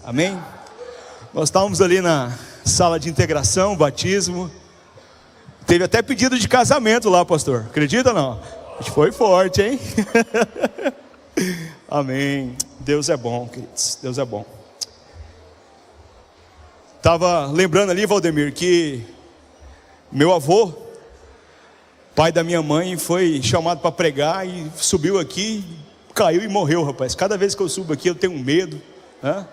Amém? Nós estávamos ali na sala de integração, batismo. Teve até pedido de casamento lá, pastor. Acredita ou não? A gente foi forte, hein? Amém. Deus é bom, queridos. Deus é bom. Estava lembrando ali, Valdemir, que meu avô, pai da minha mãe, foi chamado para pregar e subiu aqui, caiu e morreu, rapaz. Cada vez que eu subo aqui eu tenho um medo, né?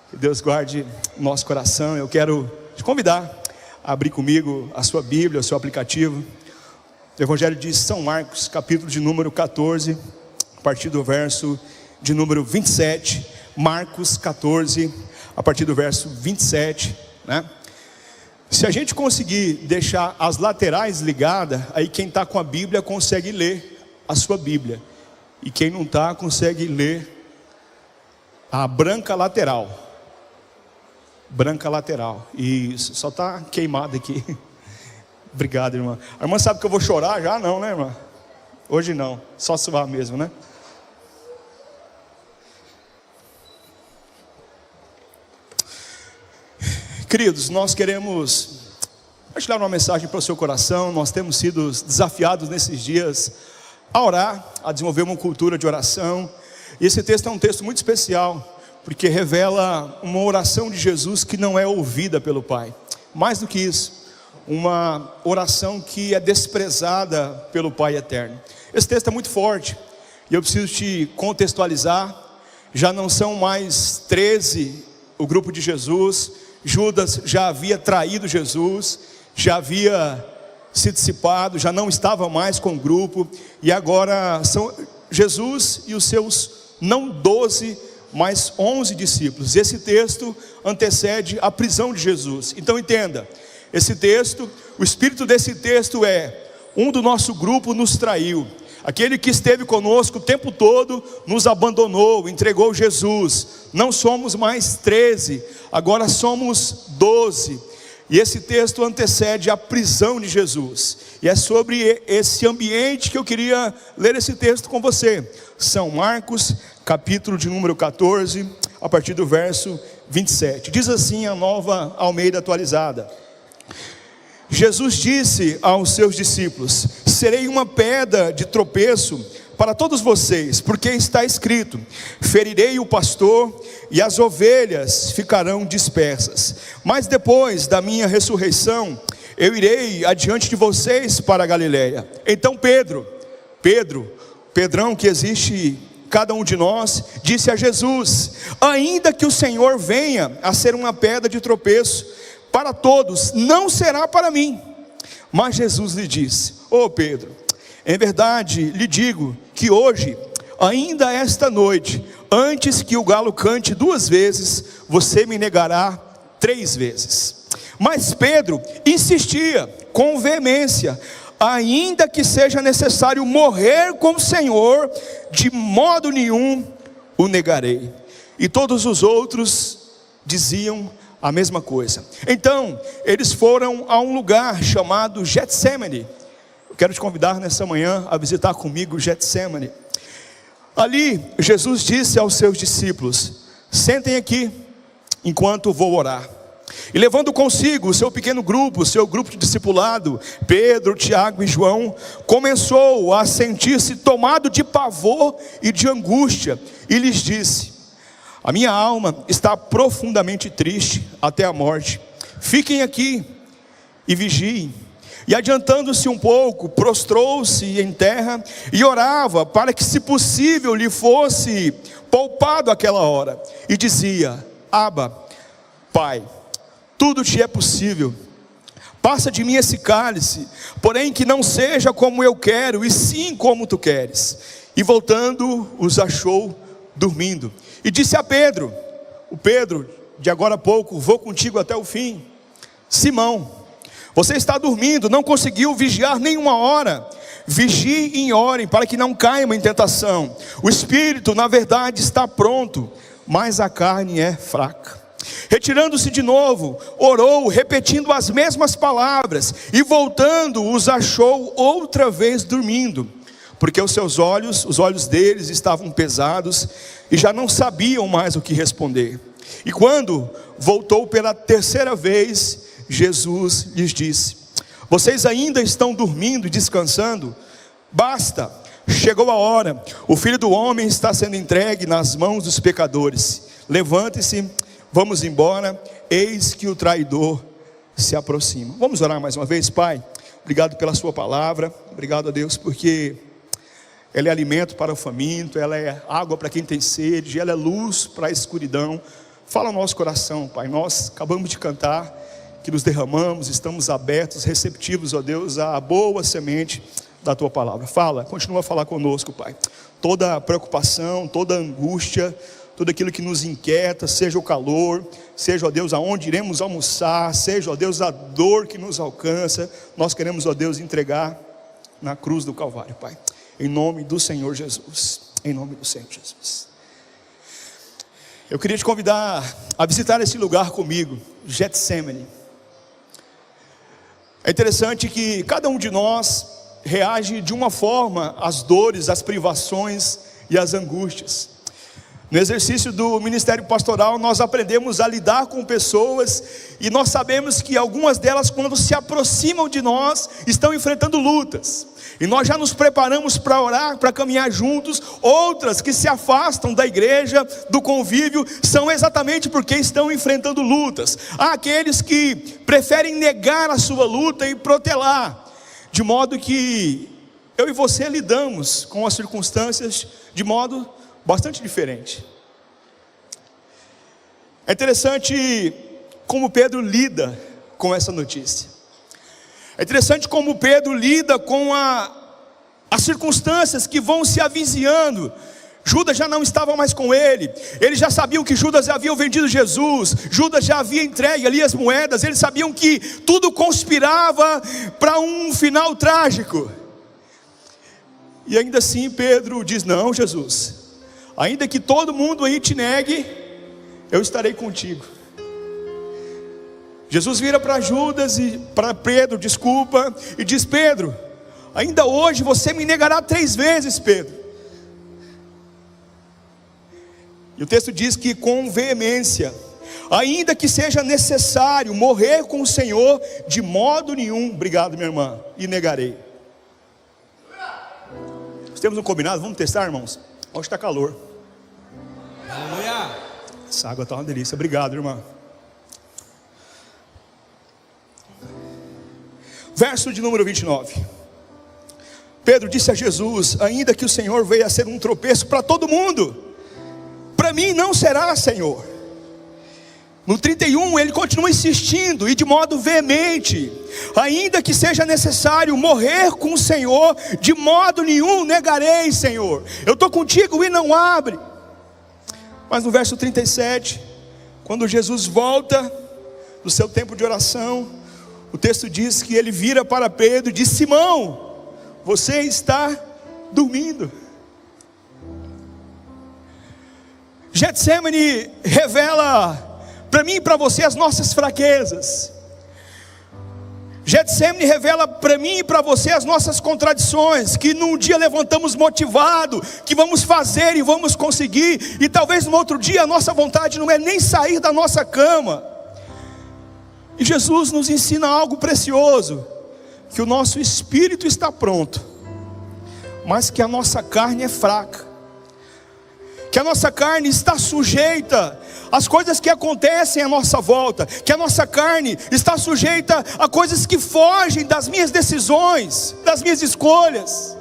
Que Deus guarde nosso coração. Eu quero te convidar a abrir comigo a sua Bíblia, o seu aplicativo. O Evangelho de São Marcos, capítulo de número 14, a partir do verso de número 27. Marcos 14, a partir do verso 27, né? Se a gente conseguir deixar as laterais ligadas, aí quem está com a Bíblia consegue ler a sua Bíblia. E quem não está, consegue ler a branca lateral. Branca lateral. Isso, só está queimado aqui. Obrigado, irmã. A irmã sabe que eu vou chorar já? Não, né, irmã? Hoje não, só suar mesmo, né? Queridos, nós queremos compartilhar uma mensagem para o seu coração. Nós temos sido desafiados nesses dias a orar, a desenvolver uma cultura de oração. E esse texto é um texto muito especial, porque revela uma oração de Jesus que não é ouvida pelo Pai. Mais do que isso, uma oração que é desprezada pelo Pai eterno. Esse texto é muito forte, e eu preciso te contextualizar. Já não são mais 13 o grupo de Jesus. Judas já havia traído Jesus, já havia se dissipado, já não estava mais com o grupo, e agora são Jesus e os seus não 12, mas 11 discípulos. Esse texto antecede a prisão de Jesus. Então entenda, esse texto, o espírito desse texto é: um do nosso grupo nos traiu. Aquele que esteve conosco o tempo todo nos abandonou, entregou Jesus. Não somos mais 13, agora somos 12. E esse texto antecede a prisão de Jesus. E é sobre esse ambiente que eu queria ler esse texto com você. São Marcos, capítulo de número 14, a partir do verso 27. Diz assim a Nova Almeida atualizada: Jesus disse aos seus discípulos: serei uma pedra de tropeço para todos vocês, porque está escrito: ferirei o pastor e as ovelhas ficarão dispersas. Mas depois da minha ressurreição, eu irei adiante de vocês para a Galileia. Então Pedrão que existe cada um de nós, disse a Jesus: ainda que o Senhor venha a ser uma pedra de tropeço para todos, não será para mim. Mas Jesus lhe disse: ô Pedro, em verdade lhe digo que hoje, ainda esta noite, antes que o galo cante 2 vezes, você me negará 3 vezes. Mas Pedro insistia com veemência: ainda que seja necessário morrer com o Senhor, de modo nenhum o negarei. E todos os outros diziam a mesma coisa. Então eles foram a um lugar chamado Getsemane. Eu quero te convidar nessa manhã a visitar comigo Getsemane. Ali Jesus disse aos seus discípulos: sentem aqui enquanto vou orar. E levando consigo o seu pequeno grupo, o seu grupo de discipulado, Pedro, Tiago e João, começou a sentir-se tomado de pavor e de angústia, e lhes disse: a minha alma está profundamente triste até a morte. Fiquem aqui e vigiem. E adiantando-se um pouco, prostrou-se em terra e orava para que, se possível, lhe fosse poupado aquela hora. E dizia: Abba, Pai, tudo te é possível. Passa de mim esse cálice, porém que não seja como eu quero, e sim como tu queres. E voltando, os achou dormindo. E disse a Pedro, o Pedro de agora a pouco: vou contigo até o fim. Simão, você está dormindo, não conseguiu vigiar nenhuma hora. Vigiem e orem para que não caiam em tentação. O espírito na verdade está pronto, mas a carne é fraca. Retirando-se de novo, orou, repetindo as mesmas palavras, e voltando, os achou outra vez dormindo, porque os olhos deles estavam pesados, e já não sabiam mais o que responder. E quando voltou pela terceira vez, Jesus lhes disse: vocês ainda estão dormindo e descansando? Basta, chegou a hora, o Filho do Homem está sendo entregue nas mãos dos pecadores. Levante-se, vamos embora, eis que o traidor se aproxima. Vamos orar mais uma vez. Pai, obrigado pela sua palavra, obrigado a Deus, porque ela é alimento para o faminto, ela é água para quem tem sede, ela é luz para a escuridão. Fala no nosso coração, Pai. Nós acabamos de cantar que nos derramamos, estamos abertos, receptivos, ó Deus, à boa semente da tua palavra. Fala, continua a falar conosco, Pai. Toda preocupação, toda angústia, tudo aquilo que nos inquieta, seja o calor, seja, ó Deus, aonde iremos almoçar, seja, ó Deus, a dor que nos alcança, nós queremos, ó Deus, entregar na cruz do Calvário, Pai. Em nome do Senhor Jesus. Em nome do Senhor Jesus. Eu queria te convidar a visitar esse lugar comigo, Getsemane. É interessante que cada um de nós reage de uma forma às dores, às privações e às angústias. No exercício do ministério pastoral, nós aprendemos a lidar com pessoas, e nós sabemos que algumas delas, quando se aproximam de nós, estão enfrentando lutas, e nós já nos preparamos para orar, para caminhar juntos. Outras que se afastam da igreja, do convívio, são exatamente porque estão enfrentando lutas. Há aqueles que preferem negar a sua luta e protelar, de modo que eu e você lidamos com as circunstâncias de modo bastante diferente. É interessante como Pedro lida com essa notícia. É interessante como Pedro lida com as circunstâncias que vão se avizinhando. Judas já não estava mais com ele. Eles já sabiam que Judas havia vendido Jesus. Judas já havia entregue ali as moedas. Eles sabiam que tudo conspirava para um final trágico. E ainda assim Pedro diz: não, Jesus, ainda que todo mundo aí te negue, eu estarei contigo. Jesus vira para Judas e para Pedro, desculpa, e diz: Pedro, ainda hoje você me negará 3 vezes, Pedro. E o texto diz que com veemência, ainda que seja necessário morrer com o Senhor, de modo nenhum, obrigado minha irmã, e negarei. Nós temos um combinado, vamos testar, irmãos? Hoje está calor. Aleluia. Essa água está uma delícia, obrigado irmã. Verso de número 29. Pedro disse a Jesus: ainda que o Senhor venha a ser um tropeço para todo mundo, para mim não será, Senhor. No 31 ele continua insistindo, e de modo veemente: ainda que seja necessário morrer com o Senhor, de modo nenhum negarei, Senhor. Eu estou contigo e não abre. Mas no verso 37, quando Jesus volta do seu tempo de oração, o texto diz que ele vira para Pedro e diz: Simão, você está dormindo. Getsemane revela para mim e para você as nossas fraquezas. Getsemane revela para mim e para você as nossas contradições, que num dia levantamos motivado, que vamos fazer e vamos conseguir, e talvez no outro dia a nossa vontade não é nem sair da nossa cama. E Jesus nos ensina algo precioso, que o nosso espírito está pronto, mas que a nossa carne é fraca, que a nossa carne está sujeita às coisas que acontecem à nossa volta, que a nossa carne está sujeita a coisas que fogem das minhas decisões, das minhas escolhas.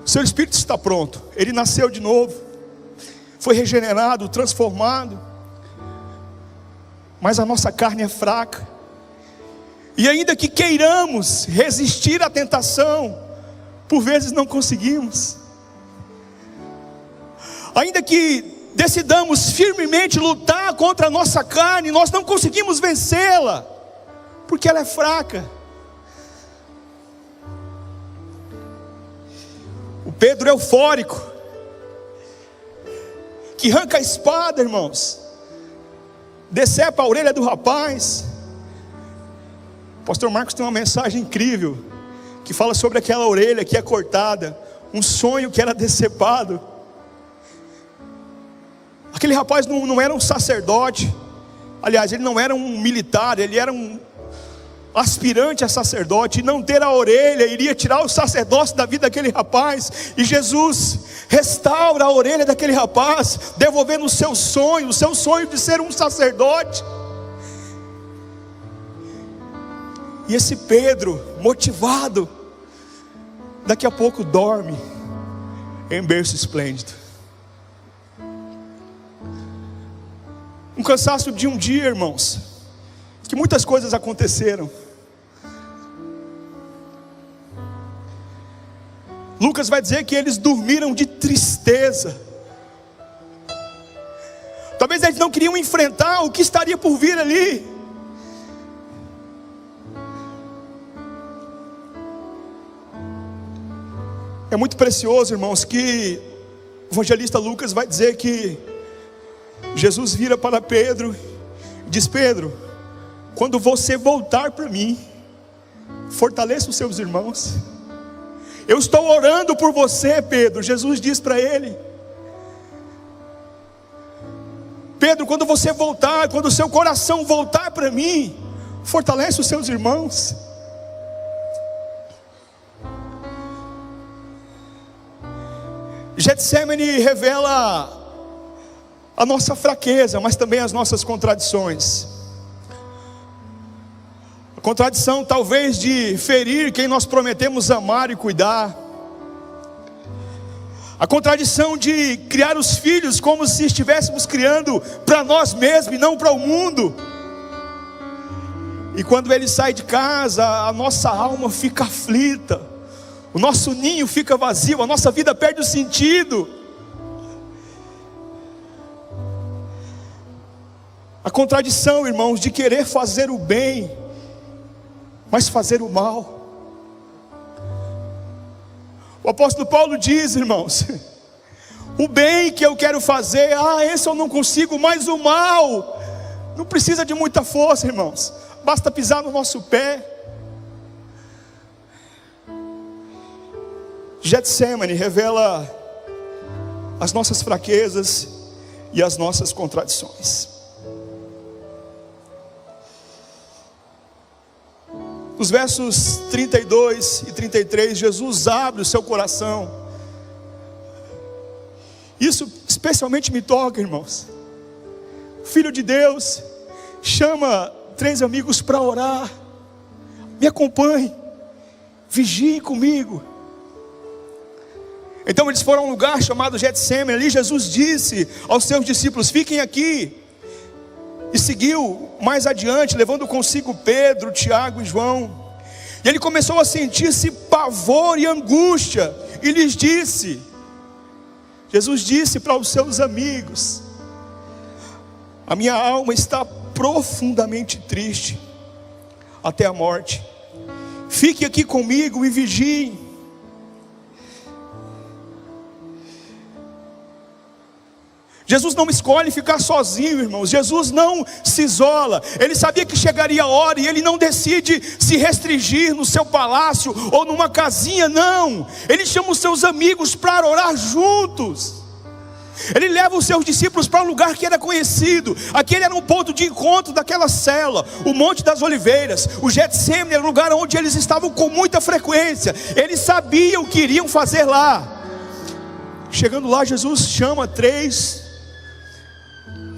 O seu espírito está pronto, ele nasceu de novo, foi regenerado, transformado, mas a nossa carne é fraca, e ainda que queiramos resistir à tentação, por vezes não conseguimos. Ainda que decidamos firmemente lutar contra a nossa carne, nós não conseguimos vencê-la, porque ela é fraca. O Pedro eufórico, que arranca a espada, irmãos, decepa a orelha do rapaz. O pastor Marcos tem uma mensagem incrível, que fala sobre aquela orelha que é cortada, um sonho que era decepado. Aquele rapaz não era um sacerdote, aliás, ele não era um militar, ele era um aspirante a sacerdote. E não ter a orelha iria tirar o sacerdócio da vida daquele rapaz. E Jesus restaura a orelha daquele rapaz, devolvendo o seu sonho de ser um sacerdote. E esse Pedro, motivado, daqui a pouco dorme em berço esplêndido. Um cansaço de um dia, irmãos, que muitas coisas aconteceram. Lucas vai dizer que eles dormiram de tristeza. Talvez eles não queriam enfrentar o que estaria por vir ali. É muito precioso, irmãos, que o evangelista Lucas vai dizer que Jesus vira para Pedro e diz: Pedro, quando você voltar para mim, fortaleça os seus irmãos. Eu estou orando por você, Pedro. Jesus diz para ele: Pedro, quando você voltar, quando o seu coração voltar para mim, fortalece os seus irmãos. Getsemane revela a nossa fraqueza, mas também as nossas contradições. A contradição talvez de ferir quem nós prometemos amar e cuidar. A contradição de criar os filhos como se estivéssemos criando para nós mesmos e não para o mundo. E quando ele sai de casa, a nossa alma fica aflita, o nosso ninho fica vazio, a nossa vida perde o sentido. A contradição, irmãos, de querer fazer o bem, mas fazer o mal. O apóstolo Paulo diz, irmãos, o bem que eu quero fazer, esse eu não consigo, mas o mal não precisa de muita força, irmãos, basta pisar no nosso pé. Getsemane revela as nossas fraquezas e as nossas contradições. Nos versos 32 e 33, Jesus abre o seu coração. Isso especialmente me toca, irmãos. O Filho de Deus chama 3 amigos para orar. Me acompanhe, vigiem comigo. Então eles foram a um lugar chamado Getsemane. Ali Jesus disse aos seus discípulos: fiquem aqui. E seguiu mais adiante, levando consigo Pedro, Tiago e João. E ele começou a sentir-se pavor e angústia. E lhes disse, Jesus disse para os seus amigos: a minha alma está profundamente triste, até a morte. Fique aqui comigo e vigiem. Jesus não escolhe ficar sozinho, irmãos. Jesus não se isola. Ele sabia que chegaria a hora e ele não decide se restringir no seu palácio ou numa casinha, não. Ele chama os seus amigos para orar juntos. Ele leva os seus discípulos para um lugar que era conhecido. Aquele era um ponto de encontro daquela cela, o Monte das Oliveiras. O Getsemane era um lugar onde eles estavam com muita frequência. Eles sabiam o que iriam fazer lá. Chegando lá, Jesus chama 3,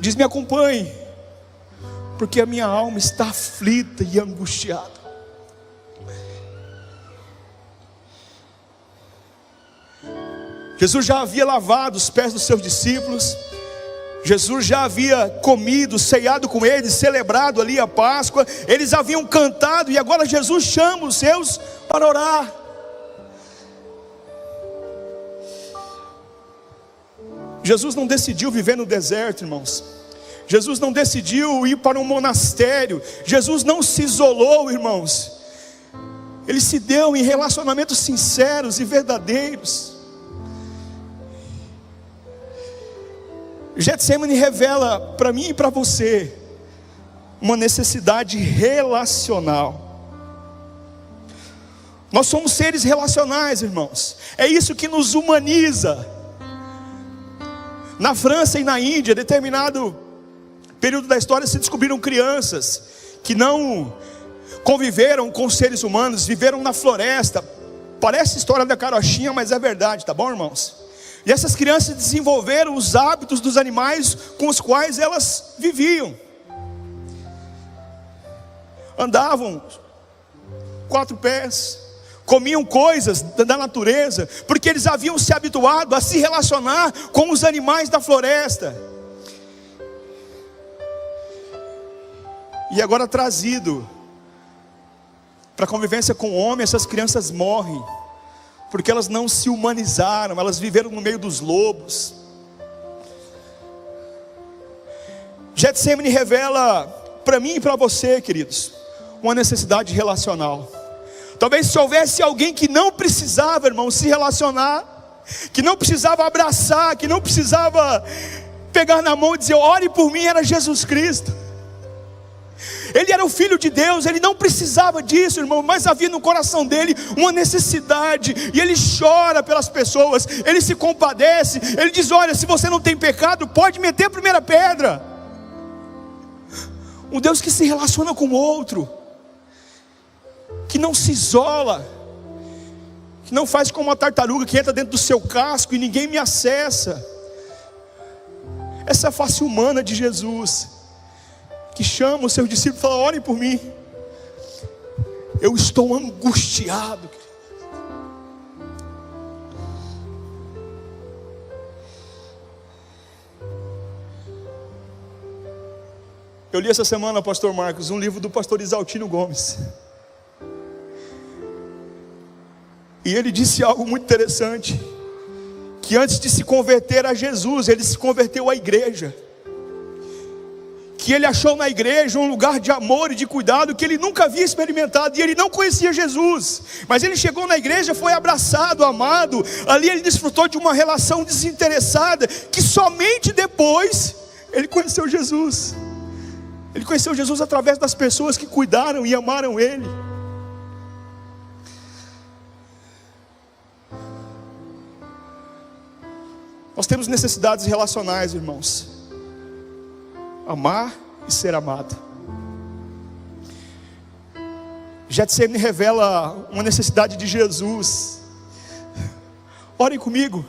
diz: me acompanhe, porque a minha alma está aflita e angustiada. Jesus já havia lavado os pés dos seus discípulos. Jesus já havia comido, ceiado com eles, celebrado ali a Páscoa. Eles haviam cantado e agora Jesus chama os seus para orar. Jesus não decidiu viver no deserto, irmãos. Jesus não decidiu ir para um monastério. Jesus não se isolou, irmãos. Ele se deu em relacionamentos sinceros e verdadeiros. Getsemane revela para mim e para você uma necessidade relacional. Nós somos seres relacionais, irmãos. É isso que nos humaniza. Na França e na Índia, determinado período da história, se descobriram crianças que não conviveram com os seres humanos, viveram na floresta. Parece história da carochinha, mas é verdade, tá bom, irmãos? E essas crianças desenvolveram os hábitos dos animais com os quais elas viviam. Andavam 4 pés, comiam coisas da natureza, porque eles haviam se habituado a se relacionar com os animais da floresta. E agora trazido para a convivência com o homem, essas crianças morrem, porque elas não se humanizaram, elas viveram no meio dos lobos. Getsemane revela para mim e para você, queridos, uma necessidade relacional. Talvez se houvesse alguém que não precisava, irmão, se relacionar, que não precisava abraçar, que não precisava pegar na mão e dizer, ore por mim, era Jesus Cristo. Ele era o Filho de Deus, ele não precisava disso, irmão, mas havia no coração dele uma necessidade, e ele chora pelas pessoas, ele se compadece, ele diz, olha, se você não tem pecado, pode meter a primeira pedra. Um Deus que se relaciona com o outro, que não se isola, que não faz como uma tartaruga que entra dentro do seu casco e ninguém me acessa. Essa é a face humana de Jesus, que chama os seus discípulos e fala, orem por mim, eu estou angustiado. Eu li essa semana, pastor Marcos, um livro do pastor Isaltino Gomes, e ele disse algo muito interessante, que antes de se converter a Jesus, ele se converteu à igreja, que ele achou na igreja um lugar de amor e de cuidado que ele nunca havia experimentado, e ele não conhecia Jesus, mas ele chegou na igreja, foi abraçado, amado, ali ele desfrutou de uma relação desinteressada, que somente depois ele conheceu Jesus. Ele conheceu Jesus através das pessoas que cuidaram e amaram ele. Nós temos necessidades relacionais, irmãos. Amar e ser amado. Getsemane revela uma necessidade de Jesus. Orem comigo,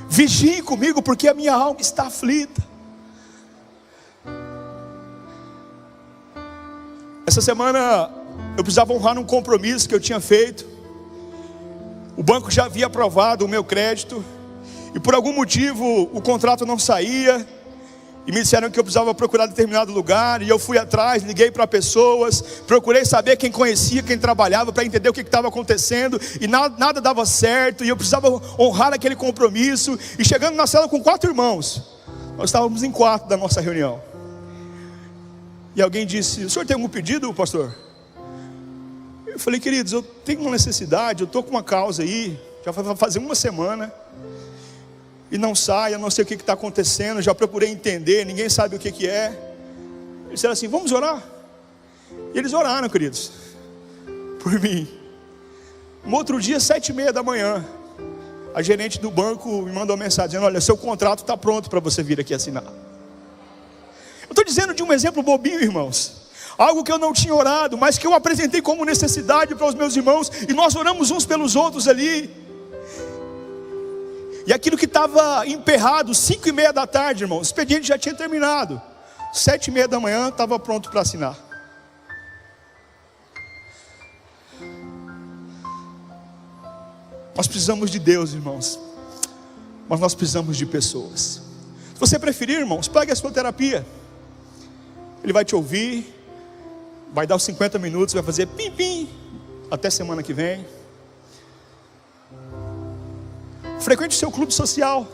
vigiem comigo, porque a minha alma está aflita. Essa semana eu precisava honrar um compromisso que eu tinha feito. O banco já havia aprovado o meu crédito, e por algum motivo o contrato não saía, e me disseram que eu precisava procurar determinado lugar, e eu fui atrás, liguei para pessoas, procurei saber quem conhecia, quem trabalhava, para entender o que estava acontecendo, e nada dava certo, e eu precisava honrar aquele compromisso. E chegando na cela com 4 irmãos, nós estávamos em 4 da nossa reunião, e alguém disse, o senhor tem algum pedido, pastor? Eu falei, queridos, eu tenho uma necessidade, eu estou com uma causa aí, já vai fazer uma semana, e não sai, eu não sei o que está acontecendo, já procurei entender, ninguém sabe o que é. Eles disseram assim, vamos orar? E eles oraram, queridos, por mim. Um outro dia, 7h30 da manhã, a gerente do banco me mandou uma mensagem dizendo, olha, seu contrato está pronto para você vir aqui assinar. Eu estou dizendo de um exemplo bobinho, irmãos, algo que eu não tinha orado, mas que eu apresentei como necessidade para os meus irmãos, e nós oramos uns pelos outros ali. E aquilo que estava emperrado, 5h30 da tarde, irmão, o expediente já tinha terminado, 7h30 da manhã estava pronto para assinar. Nós precisamos de Deus, irmãos, mas nós precisamos de pessoas. Se você preferir, irmãos, pague a sua terapia. Ele vai te ouvir, vai dar os 50 minutos, vai fazer pim-pim, até semana que vem. Frequente o seu clube social,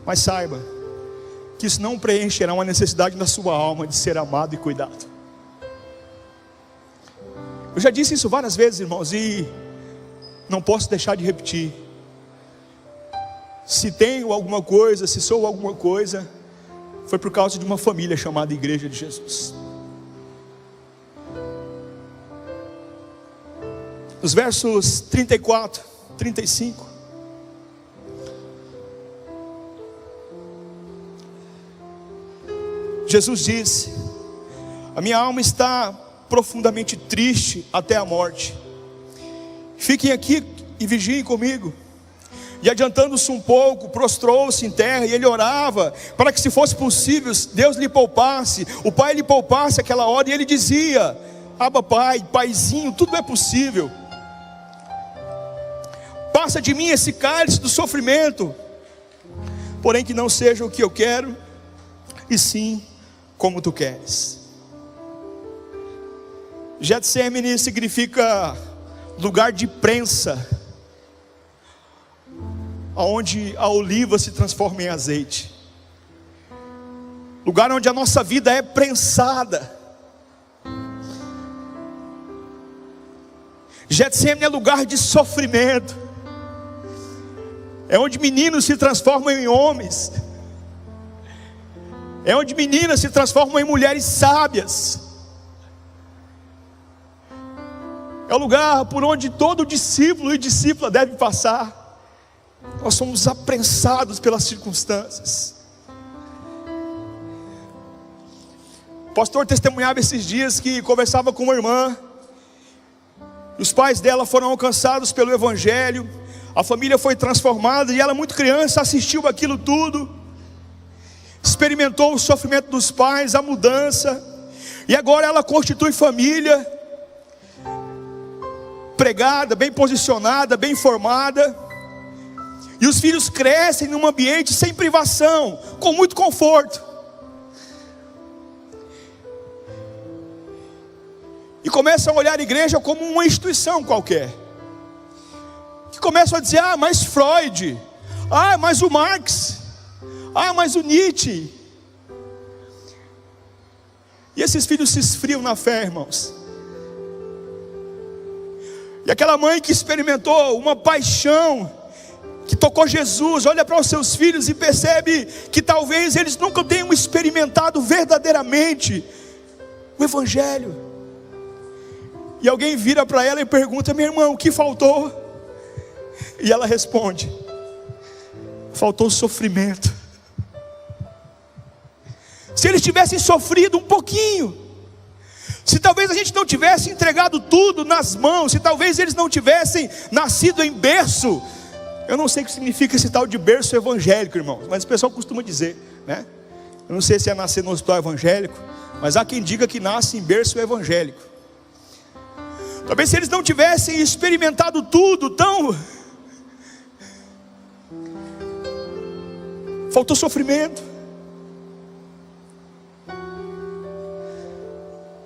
mas saiba que isso não preencherá uma necessidade na sua alma de ser amado e cuidado. Eu já disse isso várias vezes, irmãos, e não posso deixar de repetir. Se tenho alguma coisa, se sou alguma coisa, foi por causa de uma família chamada Igreja de Jesus. Os versos 34, 35, Jesus disse: a minha alma está profundamente triste até a morte. Fiquem aqui e vigiem comigo. E adiantando-se um pouco, prostrou-se em terra, e ele orava para que, se fosse possível, Deus lhe poupasse, o Pai lhe poupasse aquela hora. E ele dizia: Abba Pai, Paizinho, tudo é possível. Passa de mim esse cálice do sofrimento, porém que não seja o que eu quero, e sim como tu queres. Getsemane significa lugar de prensa, onde a oliva se transforma em azeite, lugar onde a nossa vida é prensada. Getsemane é lugar de sofrimento, é onde meninos se transformam em homens, é onde meninas se transformam em mulheres sábias, é o lugar por onde todo discípulo e discípula deve passar. Nós somos aprensados pelas circunstâncias. O pastor testemunhava esses dias que conversava com uma irmã, os pais dela foram alcançados pelo Evangelho, a família foi transformada, e ela, muito criança, assistiu aquilo tudo, experimentou o sofrimento dos pais, a mudança, e agora ela constitui família, pregada, bem posicionada, bem formada, e os filhos crescem num ambiente sem privação, com muito conforto. E começam a olhar a igreja como uma instituição qualquer. Que começam a dizer: ah, mais Freud, ah, mais o Marx, ah, mais o Nietzsche. E esses filhos se esfriam na fé, irmãos. E aquela mãe que experimentou uma paixão, que tocou Jesus, olha para os seus filhos e percebe que talvez eles nunca tenham experimentado verdadeiramente o Evangelho. E alguém vira para ela e pergunta: minha irmã, o que faltou? E ela responde: faltou sofrimento. Se eles tivessem sofrido um pouquinho, se talvez a gente não tivesse entregado tudo nas mãos, se talvez eles não tivessem nascido em berço, eu não sei o que significa esse tal de berço evangélico, irmãos, mas o pessoal costuma dizer, né? Eu não sei se é nascer no hospital evangélico, mas há quem diga que nasce em berço evangélico. Talvez se eles não tivessem experimentado tudo, tão... faltou sofrimento.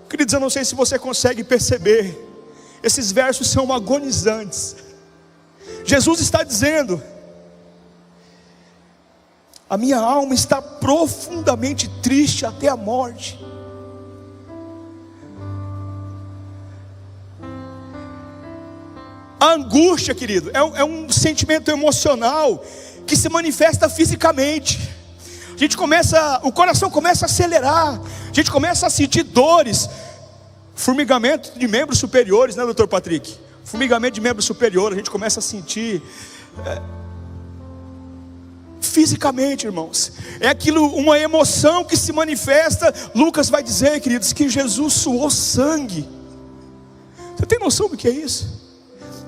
Queridos, eu não sei se você consegue perceber, esses versos são agonizantes. Jesus está dizendo: a minha alma está profundamente triste até a morte. A angústia, querido, é um sentimento emocional que se manifesta fisicamente. A gente começa, o coração começa a acelerar, a gente começa a sentir dores, formigamento de membros superiores, né, doutor Patrick? Formigamento de membros superiores, a gente começa a sentir fisicamente, irmãos. É aquilo, uma emoção que se manifesta. Lucas vai dizer, queridos, que Jesus suou sangue. Você tem noção do que é isso?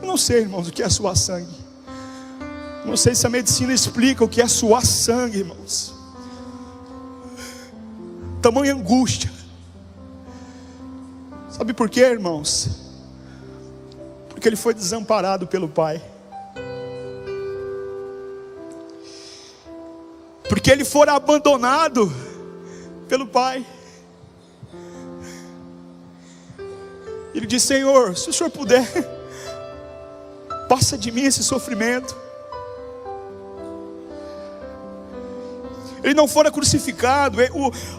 Eu não sei, irmãos, o que é suar sangue. Não sei se a medicina explica o que é suar sangue, irmãos. Tamanha angústia. Sabe por quê, irmãos? Porque ele foi desamparado pelo Pai. Porque ele fora abandonado pelo Pai. Ele disse: Senhor, se o Senhor puder, passa de mim esse sofrimento. Ele não fora crucificado,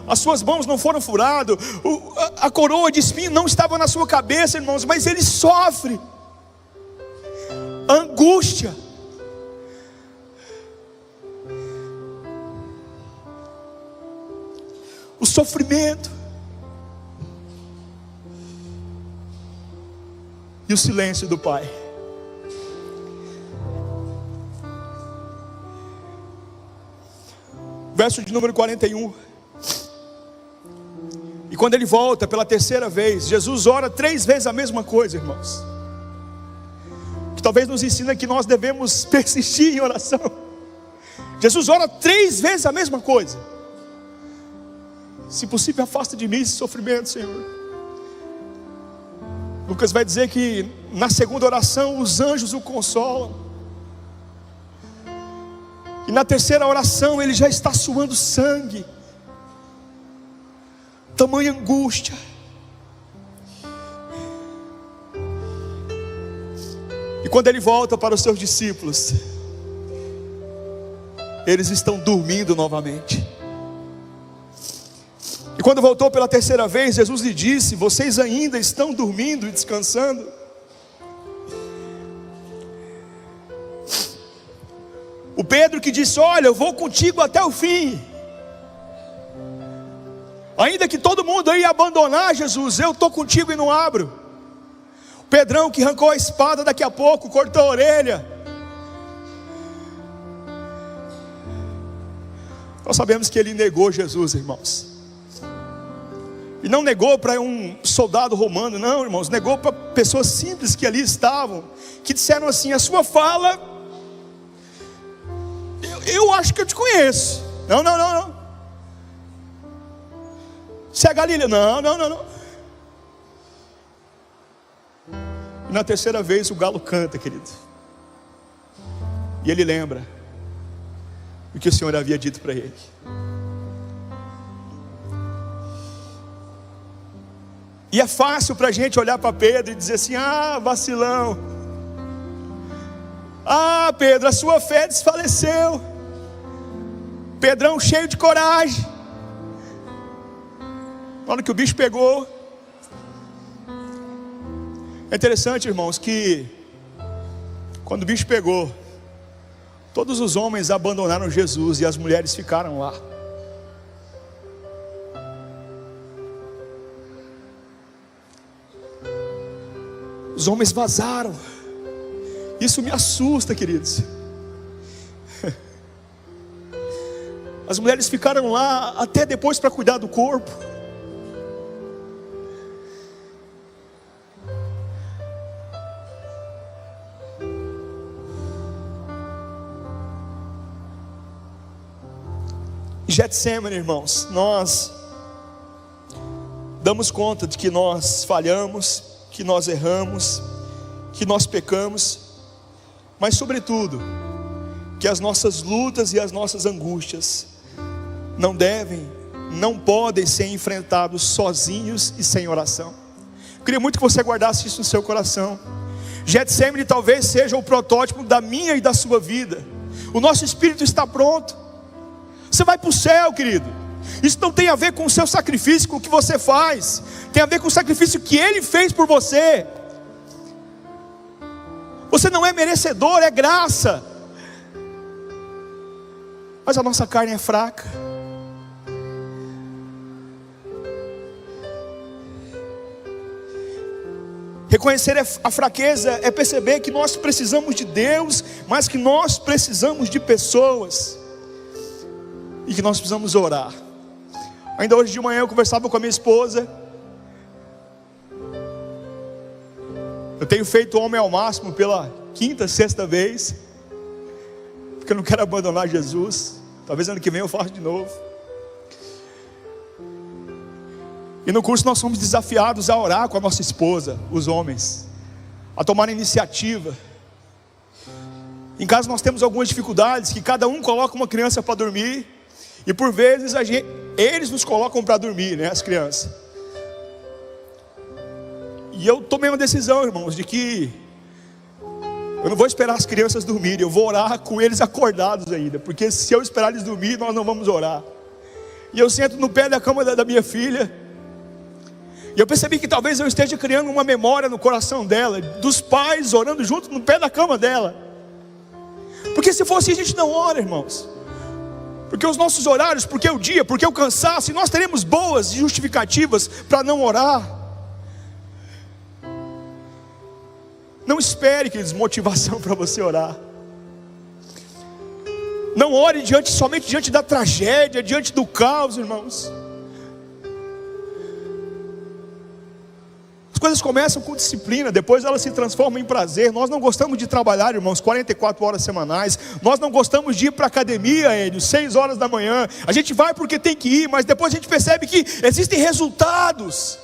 as suas mãos não foram furadas, a coroa de espinho não estava na sua cabeça, irmãos, mas ele sofre angústia. O sofrimento e o silêncio do Pai. Verso de número 41. quando ele volta pela terceira vez, Jesus ora 3 vezes a mesma coisa, irmãos. Que talvez nos ensina que nós devemos persistir em oração. Jesus ora 3 vezes a mesma coisa. Se possível, afasta de mim esse sofrimento, Senhor. Lucas vai dizer que na segunda oração os anjos o consolam. E na terceira oração ele já está suando sangue. Tamanha angústia. E quando ele volta para os seus discípulos, eles estão dormindo novamente. E quando voltou pela terceira vez, Jesus lhe disse: vocês ainda estão dormindo e descansando? O Pedro que disse: olha, eu vou contigo até o fim. Ainda que todo mundo ia abandonar Jesus, eu estou contigo e não abro. O Pedrão que arrancou a espada daqui a pouco, cortou a orelha. Nós sabemos que ele negou Jesus, irmãos. E não negou para um soldado romano, não, irmãos. Negou para pessoas simples que ali estavam, que disseram assim: a sua fala, eu acho que eu te conheço. Não. Você é Galileu? Não. E na terceira vez o galo canta, querido. E ele lembra o que o Senhor havia dito para ele. E é fácil para a gente olhar para Pedro e dizer assim: ah, vacilão. Ah, Pedro, a sua fé desfaleceu. Pedrão cheio de coragem. Na hora que o bicho pegou. É interessante, irmãos, que quando o bicho pegou, todos os homens abandonaram Jesus e as mulheres ficaram lá. Os homens vazaram. Isso me assusta, queridos. As mulheres ficaram lá até depois para cuidar do corpo. Getsemane, irmãos, nós damos conta de que nós falhamos, que nós erramos, que nós pecamos, mas sobretudo, que as nossas lutas e as nossas angústias não podem ser enfrentados sozinhos e sem oração. Eu queria muito que você guardasse isso no seu coração. Getsemane talvez seja o protótipo da minha e da sua vida. O nosso espírito está pronto. Você vai para o céu, querido. Isso não tem a ver com o seu sacrifício, com o que você faz. Tem a ver com o sacrifício que Ele fez por você. Você não é merecedor, é graça. Mas a nossa carne é fraca. Reconhecer a fraqueza é perceber que nós precisamos de Deus, mas que nós precisamos de pessoas. E que nós precisamos orar. Ainda hoje de manhã eu conversava com a minha esposa. Eu tenho feito o homem ao máximo pela 5ª, 6ª vez, porque eu não quero abandonar Jesus. Talvez ano que vem eu faça de novo. E no curso nós somos desafiados a orar com a nossa esposa, os homens, a tomar iniciativa. Em casa nós temos algumas dificuldades, que cada um coloca uma criança para dormir, e por vezes eles nos colocam para dormir, né, as crianças. E eu tomei uma decisão, irmãos, de que eu não vou esperar as crianças dormirem, eu vou orar com eles acordados ainda, porque se eu esperar eles dormirem, nós não vamos orar. E eu sento no pé da cama da minha filha, e eu percebi que talvez eu esteja criando uma memória no coração dela, dos pais orando junto no pé da cama dela. Porque se fosse assim, a gente não ora, irmãos. Porque os nossos horários, porque o dia, porque o cansaço, e nós teremos boas justificativas para não orar. Não espere, queridos, motivação para você orar. Não ore somente diante da tragédia, diante do caos, irmãos. coisas começam com disciplina, depois elas se transformam em prazer. Nós não gostamos de trabalhar, irmãos, 44 horas semanais. Nós não gostamos de ir para a academia, 6 horas da manhã. A gente vai porque tem que ir, mas depois a gente percebe que existem resultados.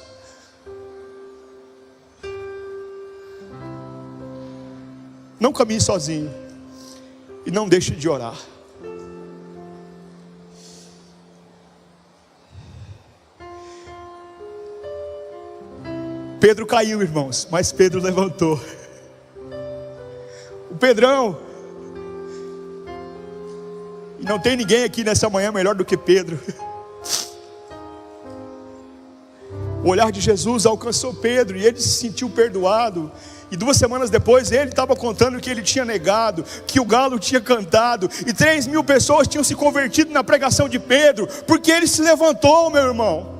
Não caminhe sozinho e não deixe de orar. Pedro caiu, irmãos, mas Pedro levantou. O Pedrão, e não tem ninguém aqui nessa manhã melhor do que Pedro. O olhar de Jesus alcançou Pedro e ele se sentiu perdoado. E 2 semanas depois ele estava contando que ele tinha negado, que o galo tinha cantado, e 3.000 pessoas tinham se convertido na pregação de Pedro, porque ele se levantou, meu irmão.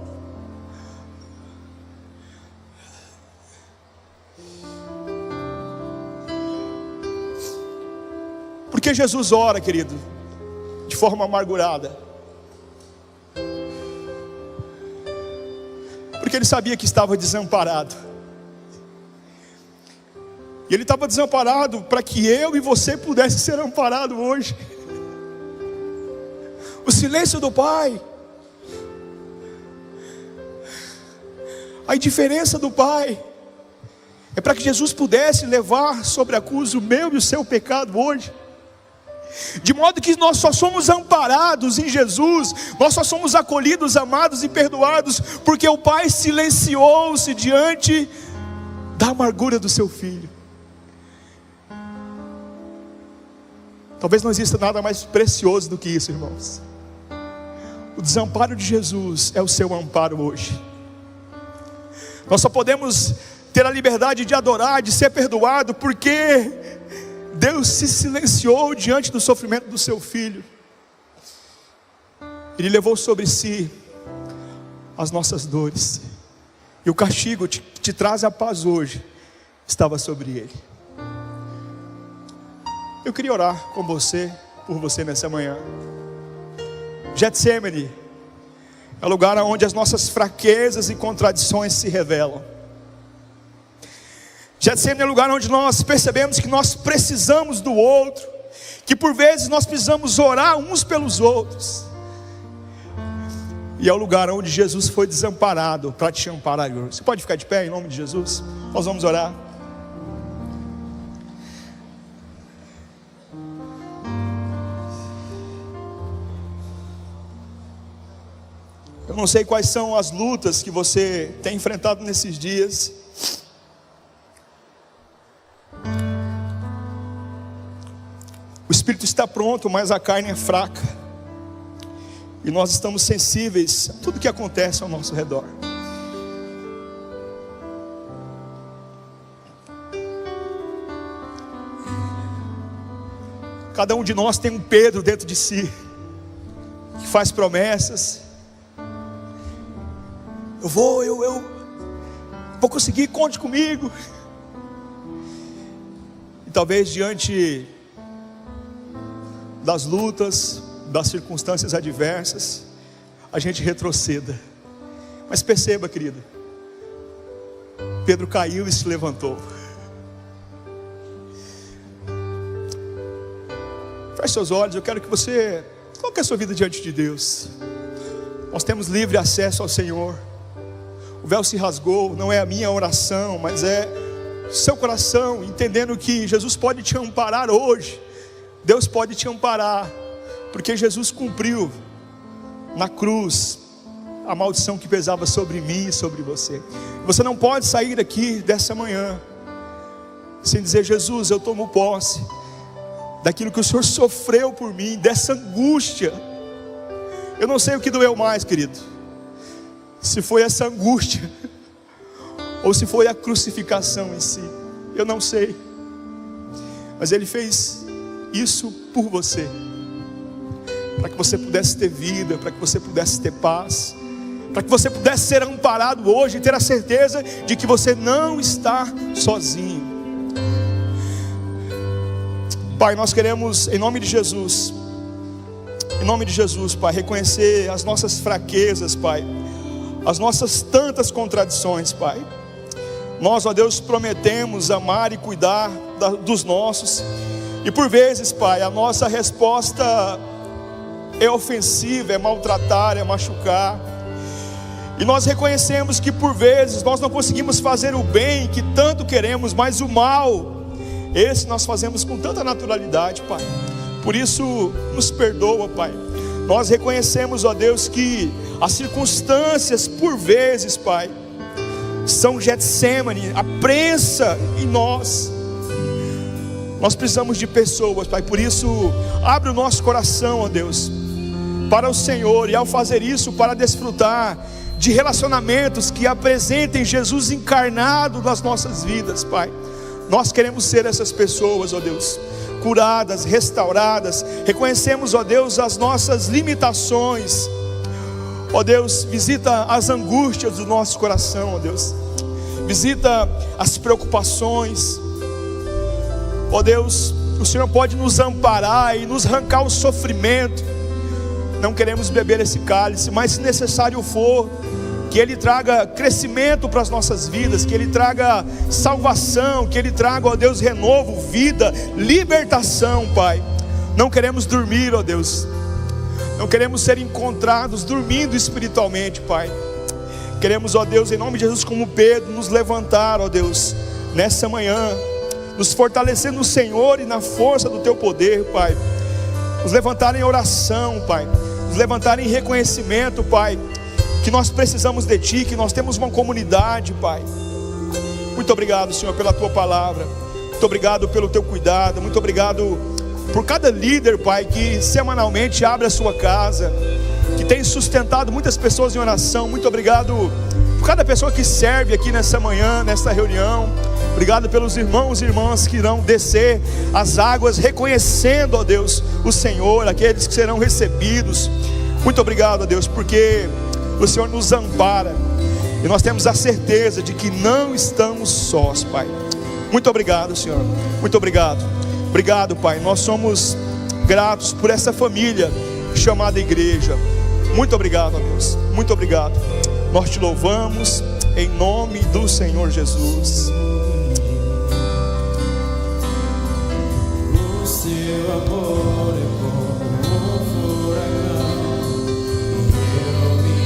Porque Jesus ora, querido, de forma amargurada? Porque ele sabia que estava desamparado. E ele estava desamparado para que eu e você pudesse ser amparados hoje. O silêncio do Pai, a indiferença do Pai, é para que Jesus pudesse levar sobre a cruz o meu e o seu pecado hoje. De modo que nós só somos amparados em Jesus, nós só somos acolhidos, amados e perdoados, porque o Pai silenciou-se diante da amargura do seu Filho. Talvez não exista nada mais precioso do que isso, irmãos. O desamparo de Jesus é o seu amparo hoje. Nós só podemos ter a liberdade de adorar, de ser perdoado, porque Deus se silenciou diante do sofrimento do seu Filho. Ele levou sobre si as nossas dores, e o castigo que te traz a paz hoje estava sobre ele. Eu queria orar com você, por você nessa manhã. Getsemane é o lugar onde as nossas fraquezas e contradições se revelam. Getsemane é o lugar onde nós percebemos que nós precisamos do outro, que por vezes nós precisamos orar uns pelos outros. E é o lugar onde Jesus foi desamparado para te amparar. Você pode ficar de pé em nome de Jesus? Nós vamos orar. Eu não sei quais são as lutas que você tem enfrentado nesses dias. O espírito está pronto, mas a carne é fraca. E nós estamos sensíveis a tudo que acontece ao nosso redor. Cada um de nós tem um Pedro dentro de si, que faz promessas. Eu vou conseguir, conte comigo. E talvez diante das lutas, das circunstâncias adversas, a gente retroceda. Mas perceba, querido, Pedro caiu e se levantou. Feche seus olhos, eu quero que você coloque a sua vida diante de Deus. Nós temos livre acesso ao Senhor. O véu se rasgou, não é a minha oração, mas é seu coração, entendendo que Jesus pode te amparar hoje. Deus pode te amparar, porque Jesus cumpriu na cruz a maldição que pesava sobre mim e sobre você. Você não pode sair daqui dessa manhã sem dizer: Jesus, eu tomo posse daquilo que o Senhor sofreu por mim, dessa angústia. Eu não sei o que doeu mais, querido, se foi essa angústia ou se foi a crucificação em si. Eu não sei, mas Ele fez isso por você, para que você pudesse ter vida, para que você pudesse ter paz, para que você pudesse ser amparado hoje e ter a certeza de que você não está sozinho. Pai, nós queremos, em nome de Jesus, Pai, reconhecer as nossas fraquezas, Pai, as nossas tantas contradições, Pai. Nós, ó Deus, prometemos amar e cuidar dos nossos, e por vezes, Pai, a nossa resposta é ofensiva, é maltratar, é machucar. E nós reconhecemos que por vezes nós não conseguimos fazer o bem que tanto queremos, mas o mal, esse nós fazemos com tanta naturalidade, Pai. Por isso, nos perdoa, Pai. Nós reconhecemos, ó Deus, que as circunstâncias por vezes, Pai, são Getsemane, a prensa em nós. Nós precisamos de pessoas, Pai. Por isso, abre o nosso coração, ó Deus, para o Senhor, e ao fazer isso, para desfrutar de relacionamentos que apresentem Jesus encarnado nas nossas vidas, Pai. Nós queremos ser essas pessoas, ó Deus, curadas, restauradas. Reconhecemos, ó Deus, as nossas limitações. Ó Deus, visita as angústias do nosso coração, ó Deus. Visita as preocupações. Ó Deus, o Senhor pode nos amparar e nos arrancar o sofrimento. Não queremos beber esse cálice, mas se necessário for, que Ele traga crescimento para as nossas vidas, que Ele traga salvação, que Ele traga, ó Deus, renovo, vida, libertação, Pai. Não queremos dormir, ó Deus. Não queremos ser encontrados dormindo espiritualmente, Pai. Queremos, ó Deus, em nome de Jesus, como Pedro, nos levantar, ó Deus, nessa manhã, nos fortalecer no Senhor e na força do Teu poder, Pai. Nos levantar em oração, Pai. Nos levantar em reconhecimento, Pai, que nós precisamos de Ti, que nós temos uma comunidade, Pai. Muito obrigado, Senhor, pela Tua palavra. Muito obrigado pelo Teu cuidado. Muito obrigado por cada líder, Pai, que semanalmente abre a sua casa, que tem sustentado muitas pessoas em oração. Muito obrigado por cada pessoa que serve aqui nessa manhã, nessa reunião. Obrigado pelos irmãos e irmãs que irão descer as águas, reconhecendo, ó Deus, o Senhor, aqueles que serão recebidos. Muito obrigado, ó Deus, porque o Senhor nos ampara, e nós temos a certeza de que não estamos sós, Pai. Muito obrigado, Senhor. Muito obrigado. Obrigado, Pai. Nós somos gratos por essa família chamada igreja. Muito obrigado, ó Deus. Muito obrigado. Nós Te louvamos em nome do Senhor Jesus. O Seu amor é como um furacão, e eu me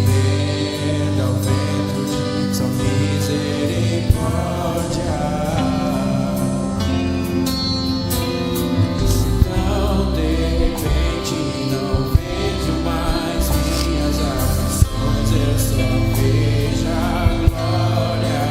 rendo ao vento de Sua misericórdia. Então de repente não vejo mais minhas aflições, eu só vejo a glória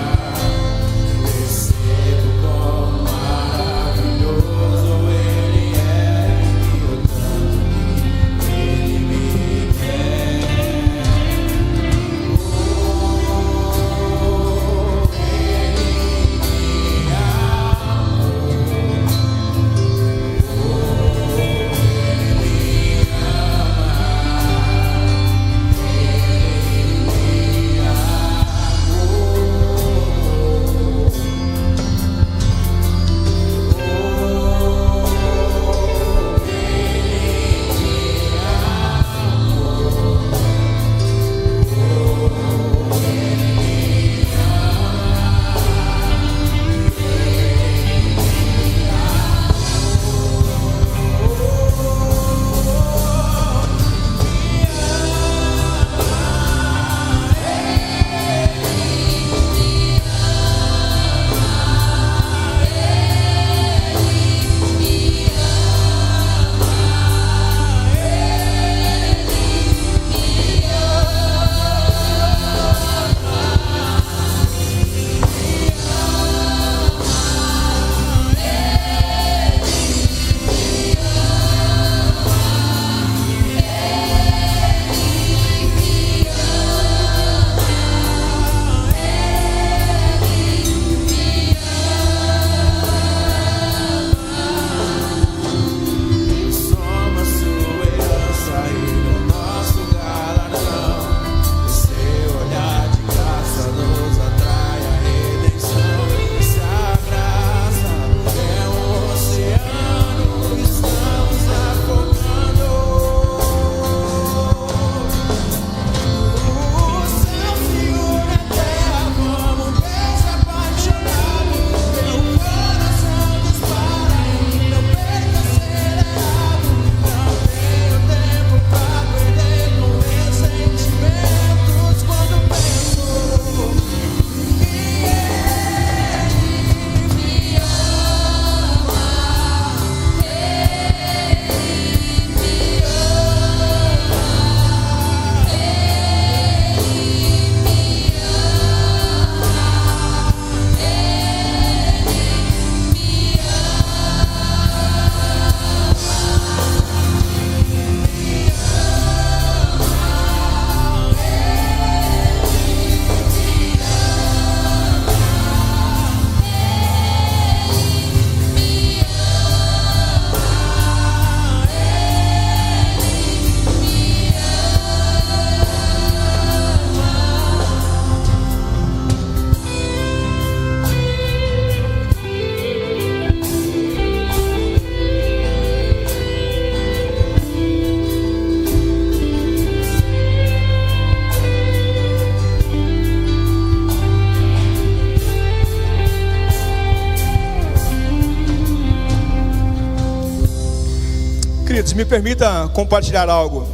Queridos, me permita compartilhar algo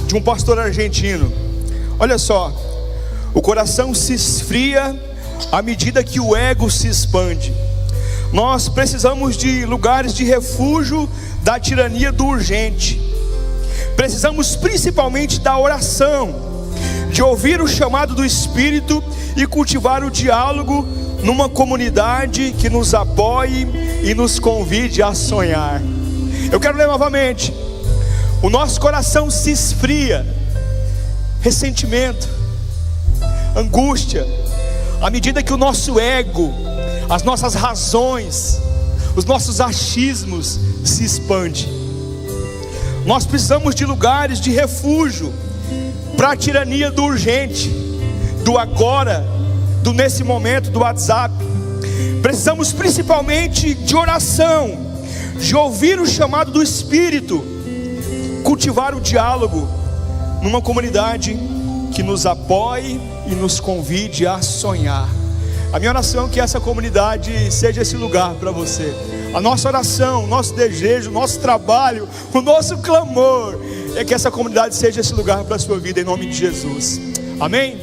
de um pastor argentino. Olha só, o coração se esfria à medida que o ego se expande. Nós precisamos de lugares de refúgio da tirania do urgente. Precisamos principalmente da oração, de ouvir o chamado do Espírito e cultivar o diálogo numa comunidade que nos apoie e nos convide a sonhar. Eu quero ler novamente. O nosso coração se esfria, ressentimento, angústia, à medida que o nosso ego, as nossas razões, os nossos achismos se expandem. Nós precisamos de lugares de refúgio para a tirania do urgente, do agora, do nesse momento, do WhatsApp. Precisamos principalmente de oração, de ouvir o chamado do Espírito, cultivar o diálogo numa comunidade que nos apoie e nos convide a sonhar. A minha oração é que essa comunidade seja esse lugar para você. A nossa oração, o nosso desejo, o nosso trabalho, o nosso clamor é que essa comunidade seja esse lugar para a sua vida, em nome de Jesus. Amém?